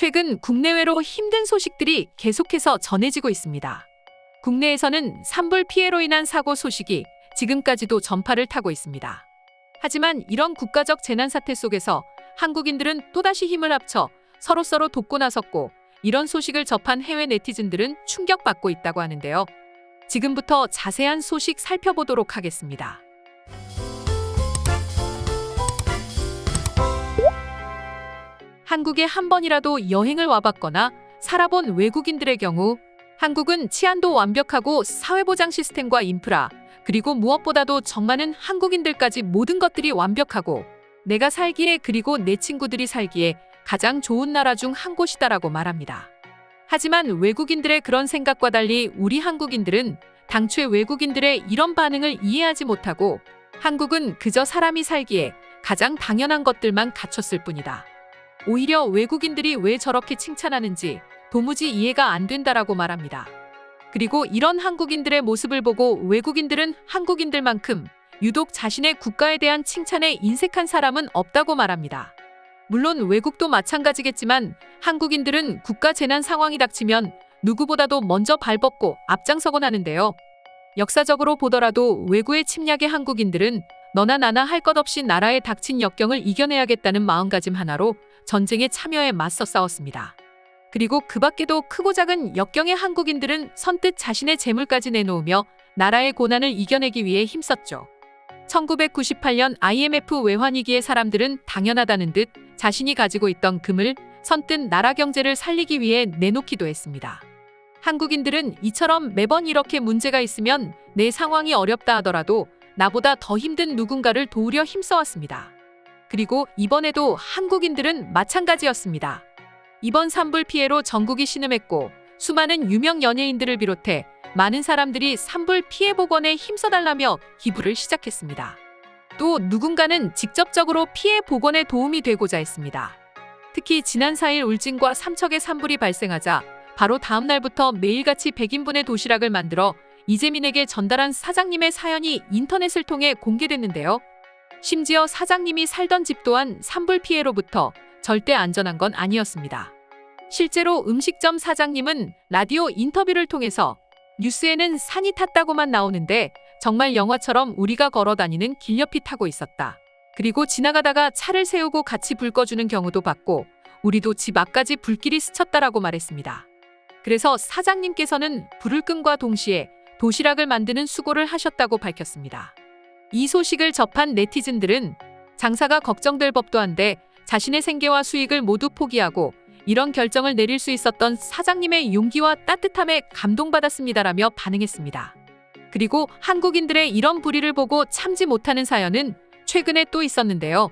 최근 국내외로 힘든 소식들이 계속해서 전해지고 있습니다. 국내에서는 산불 피해로 인한 사고 소식이 지금까지도 전파를 타고 있습니다. 하지만 이런 국가적 재난 사태 속에서 한국인들은 또다시 힘을 합쳐 서로서로 돕고 나섰고, 이런 소식을 접한 해외 네티즌들은 충격받고 있다고 하는데요. 지금부터 자세한 소식 살펴보도록 하겠습니다. 한국에 한 번이라도 여행을 와봤거나 살아본 외국인들의 경우, 한국은 치안도 완벽하고 사회보장 시스템과 인프라, 그리고 무엇보다도 정 많은 한국인들까지 모든 것들이 완벽하고 내가 살기에 그리고 내 친구들이 살기에 가장 좋은 나라 중 한 곳이다라고 말합니다. 하지만 외국인들의 그런 생각과 달리 우리 한국인들은 당초에 외국인들의 이런 반응을 이해하지 못하고, 한국은 그저 사람이 살기에 가장 당연한 것들만 갖췄을 뿐이다. 오히려 외국인들이 왜 저렇게 칭찬하는지 도무지 이해가 안 된다라고 말합니다. 그리고 이런 한국인들의 모습을 보고 외국인들은 한국인들만큼 유독 자신의 국가에 대한 칭찬에 인색한 사람은 없다고 말합니다. 물론 외국도 마찬가지겠지만 한국인들은 국가 재난 상황이 닥치면 누구보다도 먼저 발벗고 앞장서곤 하는데요. 역사적으로 보더라도 외구의 침략에 한국인들은 너나 나나 할 것 없이 나라에 닥친 역경을 이겨내야겠다는 마음가짐 하나로 전쟁에 참여해 맞서 싸웠습니다. 그리고 그 밖에도 크고 작은 역경에 한국인들은 선뜻 자신의 재물까지 내놓으며 나라의 고난을 이겨내기 위해 힘썼죠. 1998년 IMF 외환위기에 사람들은 당연하다는 듯 자신이 가지고 있던 금을 선뜻 나라 경제를 살리기 위해 내놓기도 했습니다. 한국인들은 이처럼 매번 이렇게 문제가 있으면 내 상황이 어렵다 하더라도 나보다 더 힘든 누군가를 도우려 힘써왔습니다. 그리고 이번에도 한국인들은 마찬가지였습니다. 이번 산불 피해로 전국이 신음했고, 수많은 유명 연예인들을 비롯해 많은 사람들이 산불 피해 복원에 힘써달라며 기부를 시작했습니다. 또 누군가는 직접적으로 피해 복원에 도움이 되고자 했습니다. 특히 지난 4일 울진과 삼척에 산불이 발생하자 바로 다음 날부터 매일같이 100인분의 도시락을 만들어 이재민에게 전달한 사장님의 사연이 인터넷을 통해 공개됐는데요. 심지어 사장님이 살던 집 또한 산불 피해로부터 절대 안전한 건 아니었습니다. 실제로 음식점 사장님은 라디오 인터뷰를 통해서 뉴스에는 산이 탔다고만 나오는데 정말 영화처럼 우리가 걸어다니는 길 옆이 타고 있었다. 그리고 지나가다가 차를 세우고 같이 불 꺼주는 경우도 봤고 우리도 집 앞까지 불길이 스쳤다라고 말했습니다. 그래서 사장님께서는 불을 끈과 동시에 도시락을 만드는 수고를 하셨다고 밝혔습니다. 이 소식을 접한 네티즌들은 장사가 걱정될 법도 한데 자신의 생계와 수익을 모두 포기하고 이런 결정을 내릴 수 있었던 사장님의 용기와 따뜻함에 감동받았습니다라며 반응했습니다. 그리고 한국인들의 이런 불의를 보고 참지 못하는 사연은 최근에 또 있었는데요.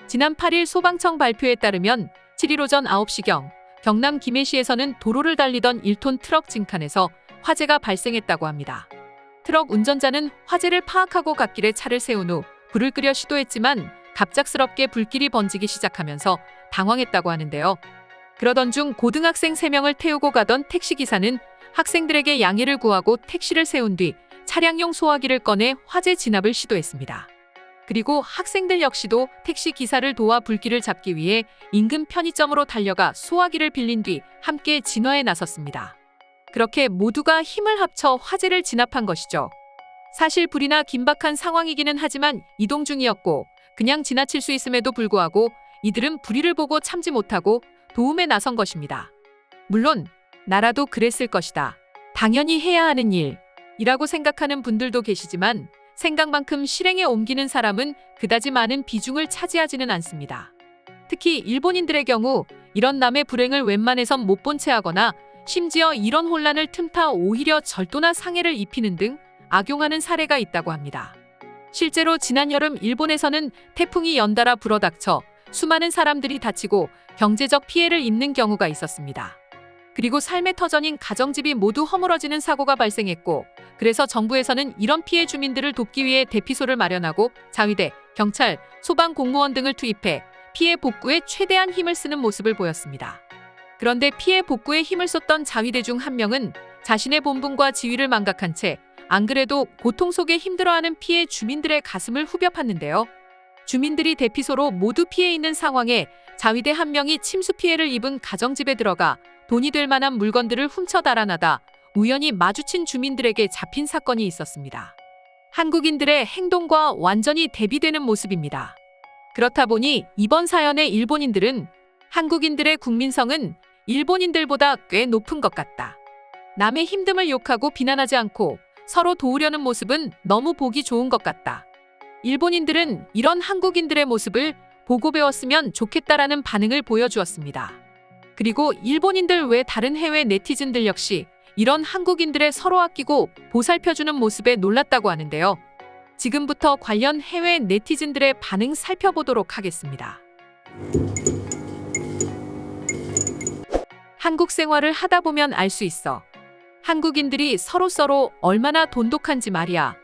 지난 8일 소방청 발표에 따르면 7일 오전 9시경 경남 김해시에서는 도로를 달리던 1톤 트럭 진칸에서 화재가 발생했다고 합니다. 트럭 운전자는 화재를 파악하고 갓길에 차를 세운 후 불을 끄려 시도했지만 갑작스럽게 불길이 번지기 시작하면서 당황했다고 하는데요. 그러던 중 고등학생 3명을 태우고 가던 택시기사는 학생들에게 양해를 구하고 택시를 세운 뒤 차량용 소화기를 꺼내 화재 진압을 시도했습니다. 그리고 학생들 역시도 택시 기사를 도와 불길을 잡기 위해 인근 편의점으로 달려가 소화기를 빌린 뒤 함께 진화에 나섰습니다. 그렇게 모두가 힘을 합쳐 화재를 진압한 것이죠. 사실 불이나 긴박한 상황이기는 하지만 이동 중이었고 그냥 지나칠 수 있음에도 불구하고 이들은 불의를 보고 참지 못하고 도움에 나선 것입니다. 물론 나라도 그랬을 것이다. 당연히 해야 하는 일이라고 생각하는 분들도 계시지만 생각만큼 실행에 옮기는 사람은 그다지 많은 비중을 차지하지는 않습니다. 특히 일본인들의 경우 이런 남의 불행을 웬만해선 못 본 채 하거나 심지어 이런 혼란을 틈타 오히려 절도나 상해를 입히는 등 악용하는 사례가 있다고 합니다. 실제로 지난 여름 일본에서는 태풍이 연달아 불어닥쳐 수많은 사람들이 다치고 경제적 피해를 입는 경우가 있었습니다. 그리고 삶의 터전인 가정집이 모두 허물어지는 사고가 발생했고, 그래서 정부에서는 이런 피해 주민들을 돕기 위해 대피소를 마련하고 자위대, 경찰, 소방 공무원 등을 투입해 피해 복구에 최대한 힘을 쓰는 모습을 보였습니다. 그런데 피해 복구에 힘을 쏟던 자위대 중 한 명은 자신의 본분과 지위를 망각한 채 안 그래도 고통 속에 힘들어하는 피해 주민들의 가슴을 후벼 팠는데요. 주민들이 대피소로 모두 피해 있는 상황에 자위대 한 명이 침수 피해를 입은 가정집에 들어가 돈이 될 만한 물건들을 훔쳐 달아나다 우연히 마주친 주민들에게 잡힌 사건이 있었습니다. 한국인들의 행동과 완전히 대비되는 모습입니다. 그렇다 보니 이번 사연의 일본인들은 한국인들의 국민성은 일본인들보다 꽤 높은 것 같다. 남의 힘듦을 욕하고 비난하지 않고 서로 도우려는 모습은 너무 보기 좋은 것 같다. 일본인들은 이런 한국인들의 모습을 보고 배웠으면 좋겠다라는 반응을 보여주었습니다. 그리고 일본인들 외 다른 해외 네티즌들 역시 이런 한국인들의 서로 아끼고 보살펴주는 모습에 놀랐다고 하는데요. 지금부터 관련 해외 네티즌들의 반응 살펴보도록 하겠습니다. 한국 생활을 하다 보면 알 수 있어. 한국인들이 서로 얼마나 돈독한지 말이야.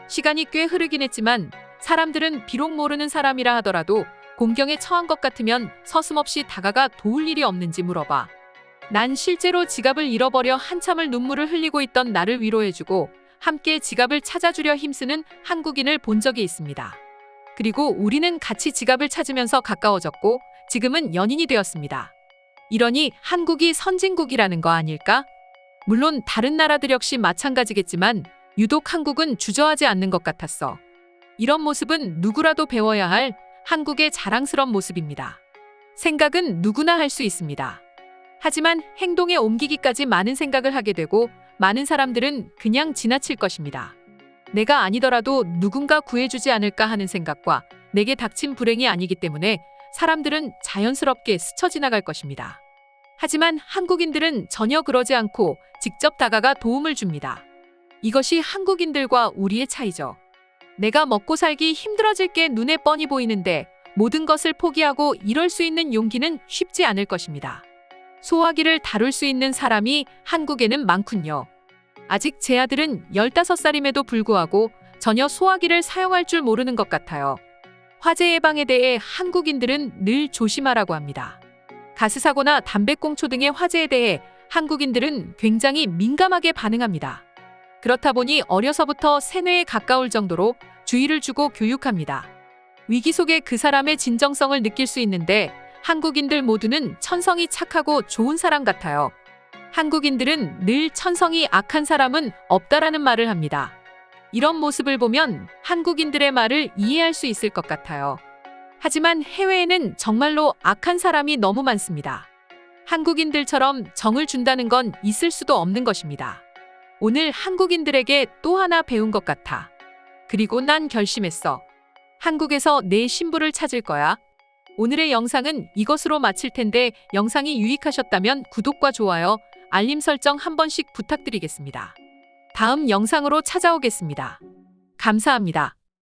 시간이 꽤 흐르긴 했지만 사람들은 비록 모르는 사람이라 하더라도 공경에 처한 것 같으면 서슴없이 다가가 도울 일이 없는지 물어봐. 난 실제로 지갑을 잃어버려 한참을 눈물을 흘리고 있던 나를 위로해주고 함께 지갑을 찾아주려 힘쓰는 한국인을 본 적이 있습니다. 그리고 우리는 같이 지갑을 찾으면서 가까워졌고 지금은 연인이 되었습니다. 이러니 한국이 선진국이라는 거 아닐까? 물론 다른 나라들 역시 마찬가지겠지만 유독 한국은 주저하지 않는 것 같았어. 이런 모습은 누구라도 배워야 할 한국의 자랑스러운 모습입니다. 생각은 누구나 할 수 있습니다. 하지만 행동에 옮기기까지 많은 생각을 하게 되고 많은 사람들은 그냥 지나칠 것입니다. 내가 아니더라도 누군가 구해주지 않을까 하는 생각과 내게 닥친 불행이 아니기 때문에 사람들은 자연스럽게 스쳐 지나갈 것입니다. 하지만 한국인들은 전혀 그러지 않고 직접 다가가 도움을 줍니다. 이것이 한국인들과 우리의 차이죠. 내가 먹고 살기 힘들어질 게 눈에 뻔히 보이는데 모든 것을 포기하고 이럴 수 있는 용기는 쉽지 않을 것입니다. 소화기를 다룰 수 있는 사람이 한국에는 많군요. 아직 제 아들은 15살임에도 불구하고 전혀 소화기를 사용할 줄 모르는 것 같아요. 화재 예방에 대해 한국인들은 늘 조심하라고 합니다. 가스 사고나 담배꽁초 등의 화재에 대해 한국인들은 굉장히 민감하게 반응합니다. 그렇다 보니 어려서부터 세뇌에 가까울 정도로 주의를 주고 교육합니다. 위기 속에 그 사람의 진정성을 느낄 수 있는데 한국인들 모두는 천성이 착하고 좋은 사람 같아요. 한국인들은 늘 천성이 악한 사람은 없다라는 말을 합니다. 이런 모습을 보면 한국인들의 말을 이해할 수 있을 것 같아요. 하지만 해외에는 정말로 악한 사람이 너무 많습니다. 한국인들처럼 정을 준다는 건 있을 수도 없는 것입니다. 오늘 한국인들에게 또 하나 배운 것 같아. 그리고 난 결심했어. 한국에서 내 신부를 찾을 거야. 오늘의 영상은 이것으로 마칠 텐데 영상이 유익하셨다면 구독과 좋아요, 알림 설정 한 번씩 부탁드리겠습니다. 다음 영상으로 찾아오겠습니다. 감사합니다.